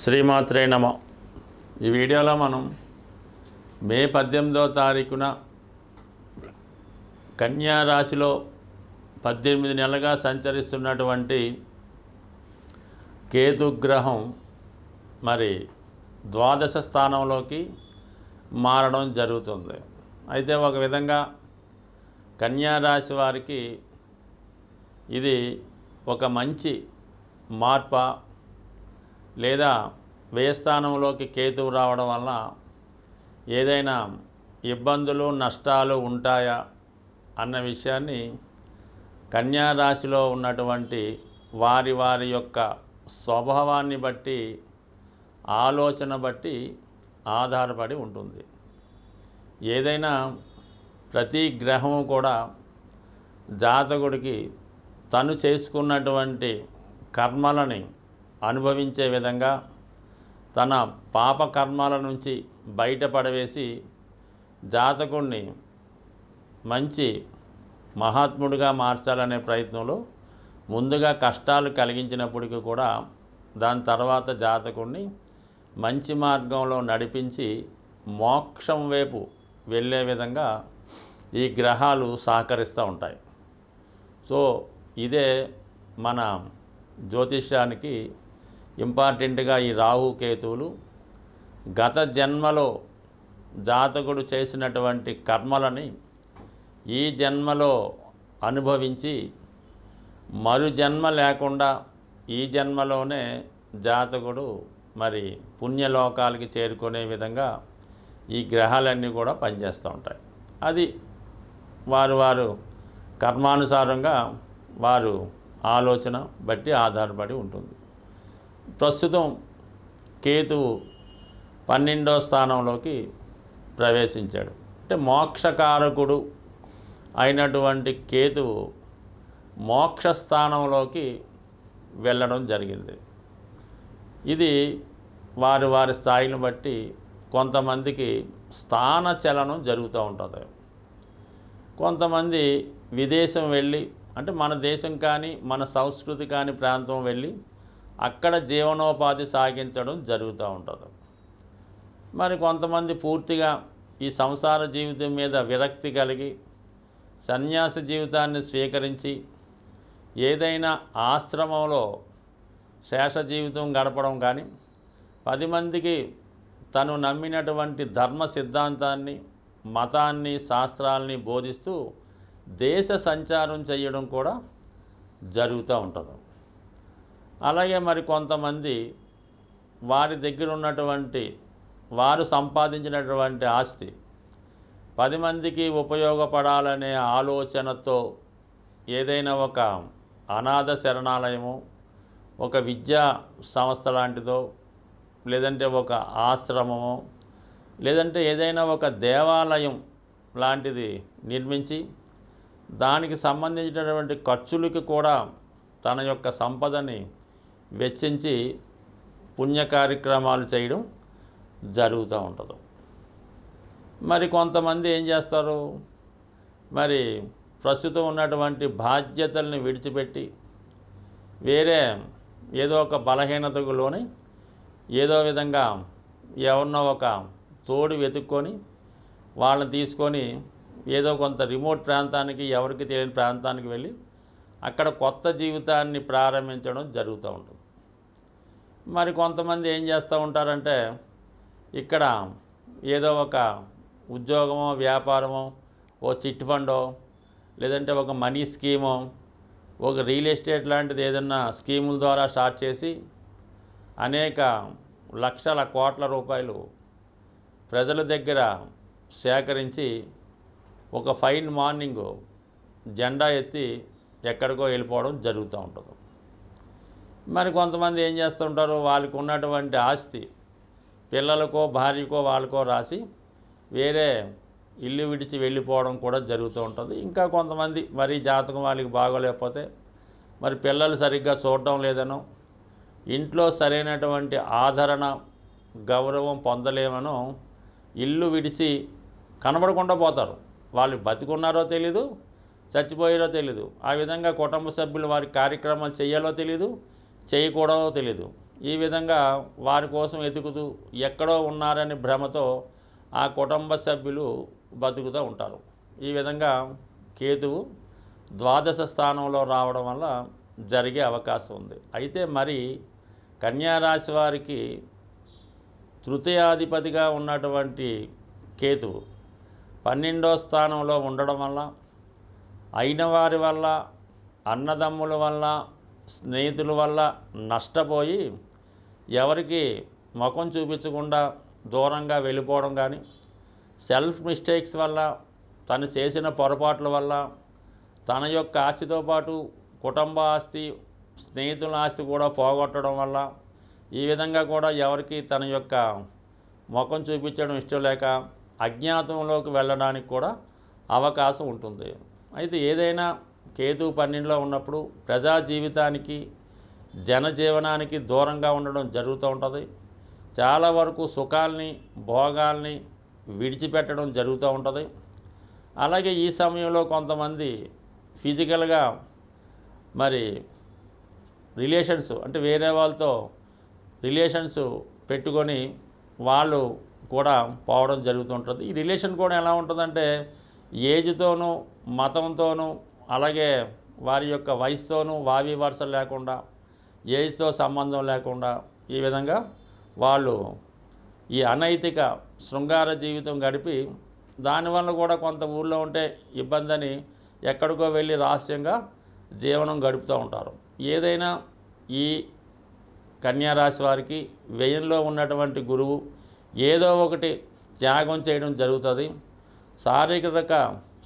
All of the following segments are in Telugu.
శ్రీమాత్రే నమ. ఈ వీడియోలో మనం మే 18వ తారీఖున కన్యా రాశిలో 18 నెలలుగా సంచరిస్తున్నటువంటి కేతుగ్రహం మరి ద్వాదశ స్థానంలోకి మారడం జరుగుతుంది. అయితే ఒక విధంగా కన్యా రాశి వారికి ఇది ఒక మంచి మార్పు లేదా వ్యయస్థానంలోకి కేతువు రావడం వలన ఏదైనా ఇబ్బందులు నష్టాలు ఉంటాయా అన్న విషయాన్ని కన్యా రాశిలో ఉన్నటువంటి వారి వారి యొక్క స్వభావాన్ని బట్టి ఆలోచన బట్టి ఆధారపడి ఉంటుంది. ఏదైనా ప్రతి గ్రహము కూడా జాతకుడికి తను చేసుకున్నటువంటి కర్మలని అనుభవించే విధంగా తన పాప కర్మాల నుంచి బయటపడవేసి జాతకుడిని మంచి మహాత్ముడిగా మార్చాలనే ప్రయత్నంలో ముందుగా కష్టాలు కలిగించినప్పటికీ కూడా దాని తర్వాత జాతకుడిని మంచి మార్గంలో నడిపించి మోక్షం వైపు వెళ్ళే విధంగా ఈ గ్రహాలు సహకరిస్తూ ఉంటాయి. సో ఇదే మన జ్యోతిష్యానికి ఇంపార్టెంట్గా ఈ రాహు కేతువులు గత జన్మలో జాతకుడు చేసినటువంటి కర్మలని ఈ జన్మలో అనుభవించి మరు జన్మ లేకుండా ఈ జన్మలోనే జాతకుడు మరి పుణ్యలోకాలకి చేరుకునే విధంగా ఈ గ్రహాలన్నీ కూడా పనిచేస్తూ ఉంటాయి. అది వారు కర్మానుసారంగా వారు ఆలోచన బట్టి ఆధారపడి ఉంటుంది. ప్రస్తుతం కేతువు 12వ స్థానంలోకి ప్రవేశించాడు. అంటే మోక్షకారకుడు అయినటువంటి కేతువు మోక్ష స్థానంలోకి వెళ్ళడం జరిగింది. ఇది వారి వారి స్థాయిని బట్టి కొంతమందికి స్థాన చలనం జరుగుతూ ఉంటుంది. కొంతమంది విదేశం వెళ్ళి అంటే మన దేశం కానీ మన సంస్కృతి కాని ప్రాంతం వెళ్ళి అక్కడ జీవనోపాధి సాగించడం జరుగుతూ ఉంటుంది. మరి కొంతమంది పూర్తిగా ఈ సంసార జీవితం మీద విరక్తి కలిగి సన్యాస జీవితాన్ని స్వీకరించి ఏదైనా ఆశ్రమంలో శేష జీవితం గడపడం కానీ 10 మందికి తను నమ్మినటువంటి ధర్మ సిద్ధాంతాన్ని మతాన్ని శాస్త్రాలని బోధిస్తూ దేశ సంచారం చేయడం కూడా జరుగుతూ ఉంటుంది. అలాగే మరి కొంతమంది వారి దగ్గర ఉన్నటువంటి వారు సంపాదించినటువంటి ఆస్తి 10 మందికి ఉపయోగపడాలనే ఆలోచనతో ఏదైనా ఒక అనాథ శరణాలయము, ఒక విద్యా సంస్థ లాంటిదో, లేదంటే ఒక ఆశ్రమమో, లేదంటే ఏదైనా ఒక దేవాలయం లాంటిది నిర్మించి దానికి సంబంధించినటువంటి ఖర్చులకి కూడా తన యొక్క సంపదని వెచ్చించి పుణ్య కార్యక్రమాలు చేయడం జరుగుతూ ఉంటుంది. మరి కొంతమంది ఏం చేస్తారు, మరి ప్రస్తుతం ఉన్నటువంటి బాధ్యతల్ని విడిచిపెట్టి వేరే ఏదో ఒక బలహీనతకు లోని ఏదో విధంగా ఎవరినో ఒక తోడు వెతుక్కొని వాళ్ళని తీసుకొని ఏదో కొంత రిమోట్ ప్రాంతానికి, ఎవరికి తెలియని ప్రాంతానికి వెళ్ళి అక్కడ కొత్త జీవితాన్ని ప్రారంభించడం జరుగుతూ ఉంటుంది. మరి కొంతమంది ఏం చేస్తూ ఉంటారంటే ఇక్కడ ఏదో ఒక ఉద్యోగమో, వ్యాపారమో, ఓ చిట్ ఫండో, లేదంటే ఒక మనీ స్కీమో, ఒక రియల్ ఎస్టేట్ లాంటిది ఏదన్నా స్కీముల ద్వారా స్టార్ట్ చేసి అనేక లక్షల కోట్ల రూపాయలు ప్రజల దగ్గర సేకరించి ఒక ఫైన్ మార్నింగ్ జెండా ఎత్తి ఎక్కడికో వెళ్ళిపోవడం జరుగుతూ ఉంటుంది. మరి కొంతమంది ఏం చేస్తుంటారు, వాళ్ళకు ఉన్నటువంటి ఆస్తి పిల్లలకో భార్యకో వాళ్ళకో రాసి వేరే ఇల్లు విడిచి వెళ్ళిపోవడం కూడా జరుగుతూ ఉంటుంది. ఇంకా కొంతమంది మరి జాతకం వాళ్ళకి బాగోలేకపోతే మరి పిల్లలు సరిగ్గా చూడటం లేదనో, ఇంట్లో సరైనటువంటి ఆదరణ గౌరవం పొందలేమనో ఇల్లు విడిచి కనబడకుండా పోతారు. వాళ్ళు బతికున్నారో తెలీదు, చచ్చిపోయారో తెలీదు. ఆ విధంగా కుటుంబ సభ్యులు వారి కార్యక్రమాలు చేయాలో తెలీదు, చేయకూడదో తెలీదు. ఈ విధంగా వారి కోసం వెతుకుతూ ఎక్కడో ఉన్నారని భ్రమతో ఆ కుటుంబ సభ్యులు బతుకుతూ ఉంటారు. ఈ విధంగా కేతువు ద్వాదశ స్థానంలో రావడం వల్ల జరిగే అవకాశం ఉంది. అయితే మరి కన్యారాశి వారికి తృతీయాధిపతిగా ఉన్నటువంటి కేతువు 12వ స్థానంలో ఉండడం వల్ల అయిన వారి వల్ల, అన్నదమ్ముల వల్ల, స్నేహితుల వల్ల నష్టపోయి ఎవరికి ముఖం చూపించకుండా దూరంగా వెళ్ళిపోవడం కానీ, సెల్ఫ్ మిస్టేక్స్ వల్ల, తను చేసిన పొరపాట్ల వల్ల తన యొక్క ఆస్తితో పాటు కుటుంబ ఆస్తి, స్నేహితుల ఆస్తి కూడా పోగొట్టడం వల్ల ఈ విధంగా కూడా ఎవరికి తన యొక్క ముఖం చూపించడం ఇష్టం లేక అజ్ఞాతంలోకి వెళ్ళడానికి కూడా అవకాశం ఉంటుంది. అయితే ఏదైనా కేతువు 12లో ఉన్నప్పుడు ప్రజా జీవితానికి, జనజీవనానికి దూరంగా ఉండడం జరుగుతూ ఉంటుంది. చాలా వరకు సుఖాల్ని, భోగాల్ని విడిచిపెట్టడం జరుగుతూ ఉంటుంది. అలాగే ఈ సమయంలో కొంతమంది ఫిజికల్గా మరి రిలేషన్స్ అంటే వేరే వాళ్ళతో రిలేషన్స్ పెట్టుకొని వాళ్ళు కూడా పోవడం జరుగుతుంటుంది. ఈ రిలేషన్ కూడా ఎలా ఉంటుందంటే ఏజ్తోనూ, మతంతోనూ, అలాగే వారి యొక్క వయసుతోనూ వావి వరుసలు లేకుండా, ఏజ్తో సంబంధం లేకుండా ఈ విధంగా వాళ్ళు ఈ అనైతిక శృంగార జీవితం గడిపి దానివల్ల కూడా కొంత ఊళ్ళో ఉంటే ఇబ్బంది అని ఎక్కడికో వెళ్ళి రహస్యంగా జీవనం గడుపుతూ ఉంటారు. ఏదైనా ఈ కన్యారాశి వారికి వ్యయంలో ఉన్నటువంటి గురువు ఏదో ఒకటి త్యాగం చేయడం జరుగుతుంది. శారీరక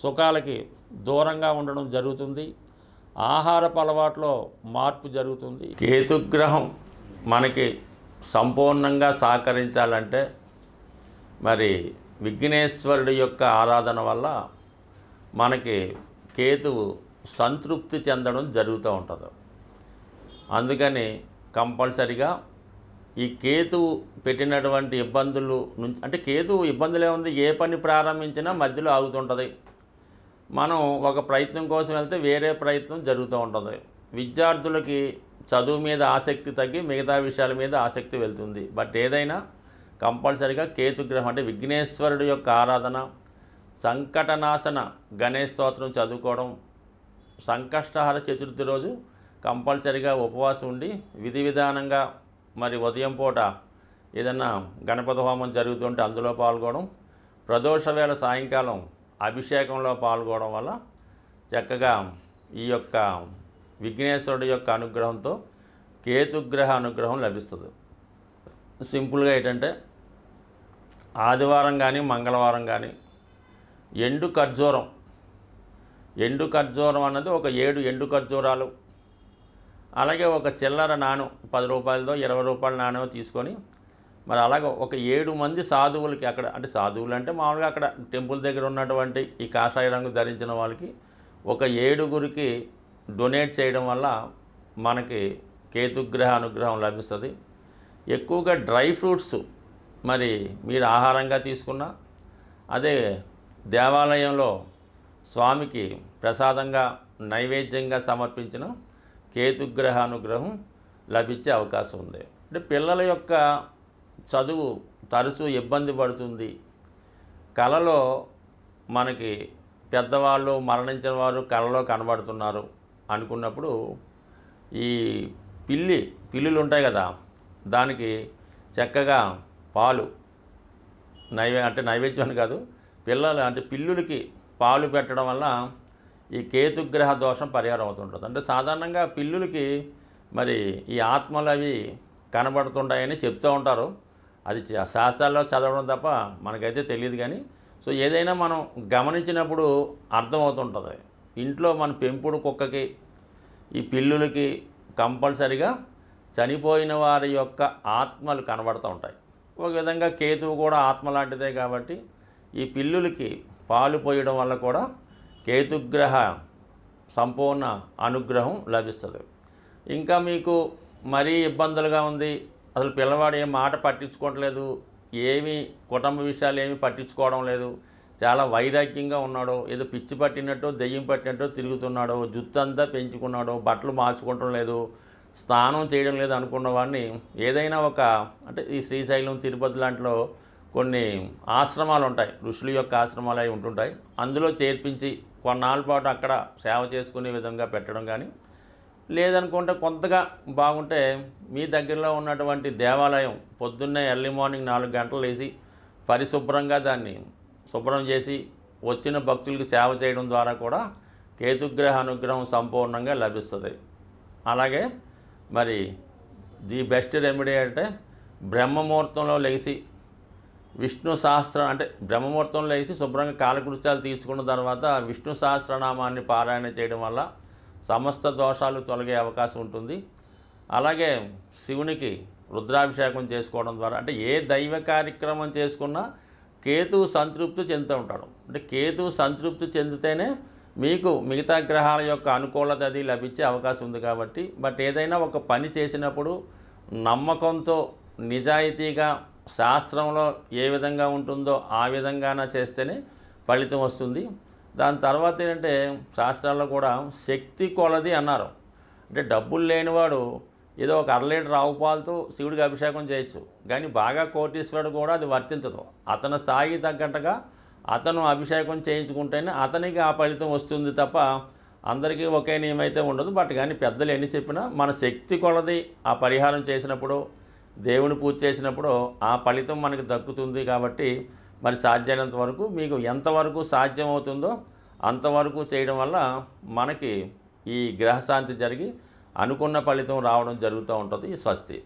సుఖాలకి దూరంగా ఉండడం జరుగుతుంది. ఆహారపు అలవాట్లో మార్పు జరుగుతుంది. కేతుగ్రహం మనకి సంపూర్ణంగా సహకరించాలంటే మరి విఘ్నేశ్వరుడి యొక్క ఆరాధన వల్ల మనకి కేతువు సంతృప్తి చెందడం జరుగుతూ ఉంటుంది. అందుకని కంపల్సరిగా ఈ కేతువు పెట్టినటువంటి ఇబ్బందులు నుంచి, అంటే కేతువు ఇబ్బందులే ఉంది, ఏ పని ప్రారంభించినా మధ్యలో ఆగుతుంటుంది. మనం ఒక ప్రయత్నం కోసం వెళ్తే వేరే ప్రయత్నం జరుగుతూ ఉంటుంది. విద్యార్థులకి చదువు మీద ఆసక్తి తగ్గి మిగతా విషయాల మీద ఆసక్తి వెళ్తుంది. బట్ ఏదైనా కంపల్సరిగా కేతుగ్రహం అంటే విఘ్నేశ్వరుడు యొక్క ఆరాధన, సంకటనాశన గణేష్ స్తోత్రం చదువుకోవడం, సంకష్టహర చతుర్థి రోజు కంపల్సరిగా ఉపవాసం ఉండి విధి విధానంగా మరి ఉదయం పూట ఏదన్నా గణపతి హోమం జరుగుతుంటే అందులో పాల్గొనడం, ప్రదోష వేళ సాయంకాలం అభిషేకంలో పాల్గొనడం వల్ల చక్కగా ఈ యొక్క విఘ్నేశ్వరుడి యొక్క అనుగ్రహంతో కేతుగ్రహ అనుగ్రహం లభిస్తుంది. సింపుల్గా ఏంటంటే ఆదివారం కానీ మంగళవారం కానీ ఎండు ఖర్జూరం అన్నది ఒక 7 ఎండు ఖర్జూరాలు, అలాగే ఒక చిల్లర నాణం 10 రూపాయలదో 20 రూపాయల నాణ్యం తీసుకొని మరి అలాగే ఒక 7 మంది సాధువులకి, అక్కడ అంటే సాధువులు అంటే మామూలుగా అక్కడ టెంపుల్ దగ్గర ఉన్నటువంటి ఈ కాషాయ రంగు ధరించిన వాళ్ళకి ఒక 7గురికి డొనేట్ చేయడం వల్ల మనకి కేతుగ్రహ అనుగ్రహం లభిస్తుంది. ఎక్కువగా డ్రై ఫ్రూట్స్ మరి మీరు ఆహారంగా తీసుకున్నా, అదే దేవాలయంలో స్వామికి ప్రసాదంగా నైవేద్యంగా సమర్పించిన కేతుగ్రహ అనుగ్రహం లభించే అవకాశం ఉంది. అంటే పిల్లల యొక్క చదువు తరచూ ఇబ్బంది పడుతుంది. కళలో మనకి పెద్దవాళ్ళు, మరణించిన వారు కళలో కనబడుతున్నారు అనుకున్నప్పుడు ఈ పిల్లులు ఉంటాయి కదా, దానికి చక్కగా పాలు అంటే నైవేద్యం అని కాదు, పిల్లులకి పాలు పెట్టడం వల్ల ఈ కేతుగ్రహ దోషం పరిహారం అవుతుంటుంది. అంటే సాధారణంగా పిల్లులకి మరి ఈ ఆత్మలు అవి కనబడుతుంటాయని చెప్తూ ఉంటారు. అది శాస్త్రాల్లో చదవడం తప్ప మనకైతే తెలియదు. కానీ సో ఏదైనా మనం గమనించినప్పుడు అర్థమవుతుంటుంది. ఇంట్లో మన పెంపుడు కుక్కకి, ఈ పిల్లులకి కంపల్సరిగా చనిపోయిన వారి యొక్క ఆత్మలు కనబడుతూ ఉంటాయి. ఒక విధంగా కేతువు కూడా ఆత్మ లాంటిదే కాబట్టి ఈ పిల్లులకి పాలు పోయడం వల్ల కూడా కేతుగ్రహ సంపూర్ణ అనుగ్రహం లభిస్తుంది. ఇంకా మీకు మరీ ఇబ్బందులుగా ఉంది, అసలు పిల్లవాడు ఏం మాట పట్టించుకోవట్లేదు, ఏమీ కుటుంబ విషయాలు ఏమీ పట్టించుకోవడం లేదు, చాలా వైరాగ్యంగా ఉన్నాడో, ఏదో పిచ్చి పట్టినట్టు దెయ్యం పట్టినట్టు తిరుగుతున్నాడో, జుత్తు అంతా పెంచుకున్నాడో, బట్టలు మార్చుకోవటం లేదు, స్నానం చేయడం లేదు అనుకున్న వాడిని ఏదైనా ఒక అంటే ఈ శ్రీశైలం తిరుపతి లాంటిలో కొన్ని ఆశ్రమాలు ఉంటాయి, ఋషుల యొక్క ఆశ్రమాలు అవి ఉంటుంటాయి. అందులో చేర్పించి కొన్నాళ్ళ పాటు అక్కడ సేవ చేసుకునే విధంగా పెట్టడం కానీ, లేదనుకుంటే కొంతగా బాగుంటే మీ దగ్గరలో ఉన్నటువంటి దేవాలయం పొద్దున్నే ఎర్లీ మార్నింగ్ 4 గంటలు లేచి పరిశుభ్రంగా దాన్ని శుభ్రం చేసి వచ్చిన భక్తులకు సేవ చేయడం ద్వారా కూడా కేతుగ్రహ అనుగ్రహం సంపూర్ణంగా లభిస్తుంది. అలాగే మరి ది బెస్ట్ రెమెడీ అంటే బ్రహ్మముహూర్తంలో లేచి విష్ణు సహస్రం అంటే బ్రహ్మముహూర్తంలో లేచి శుభ్రంగా కాలకృత్యాలు తీర్చుకున్న తర్వాత విష్ణు సహస్రనామాన్ని పారాయణ చేయడం వల్ల సమస్త దోషాలు తొలగే అవకాశం ఉంటుంది. అలాగే శివునికి రుద్రాభిషేకం చేసుకోవడం ద్వారా అంటే ఏ దైవ కార్యక్రమం చేసుకున్నా కేతువు సంతృప్తి చెందుతూ ఉంటాడు. అంటే కేతువు సంతృప్తి చెందితేనే మీకు మిగతా గ్రహాల యొక్క అనుకూలత అది లభించే అవకాశం ఉంది కాబట్టి, బట్ ఏదైనా ఒక పని చేసినప్పుడు నమ్మకంతో నిజాయితీగా శాస్త్రంలో ఏ విధంగా ఉంటుందో ఆ విధంగానే చేస్తేనే ఫలితం వస్తుంది. దాని తర్వాత ఏంటంటే శాస్త్రాల్లో కూడా శక్తి కొలది అన్నారు. అంటే డబ్బులు లేనివాడు ఏదో ఒక 1/2 లీటర్ ఆవు పాలతో శివుడికి అభిషేకం చేయొచ్చు, కానీ బాగా కోటీశ్వరుడు కూడా అది వర్తించదు. అతని స్థాయికి తగ్గట్టుగా అతను అభిషేకం చేయించుకుంటేనే అతనికి ఆ ఫలితం వస్తుంది తప్ప అందరికీ ఒకే నియమైతే ఉండదు. బట్ కానీ పెద్దలు ఎన్ని చెప్పినా మన శక్తి కొలది ఆ పరిహారం చేసినప్పుడు, దేవుని పూజ చేసినప్పుడు ఆ ఫలితం మనకు దక్కుతుంది. కాబట్టి మరి సాధ్యమైనంత వరకు మీకు ఎంతవరకు సాధ్యం అవుతుందో అంతవరకు చేయడం వల్ల మనకి ఈ గ్రహశాంతి జరిగి అనుకున్న ఫలితం రావడం జరుగుతూ ఉంటుంది. స్వస్తి.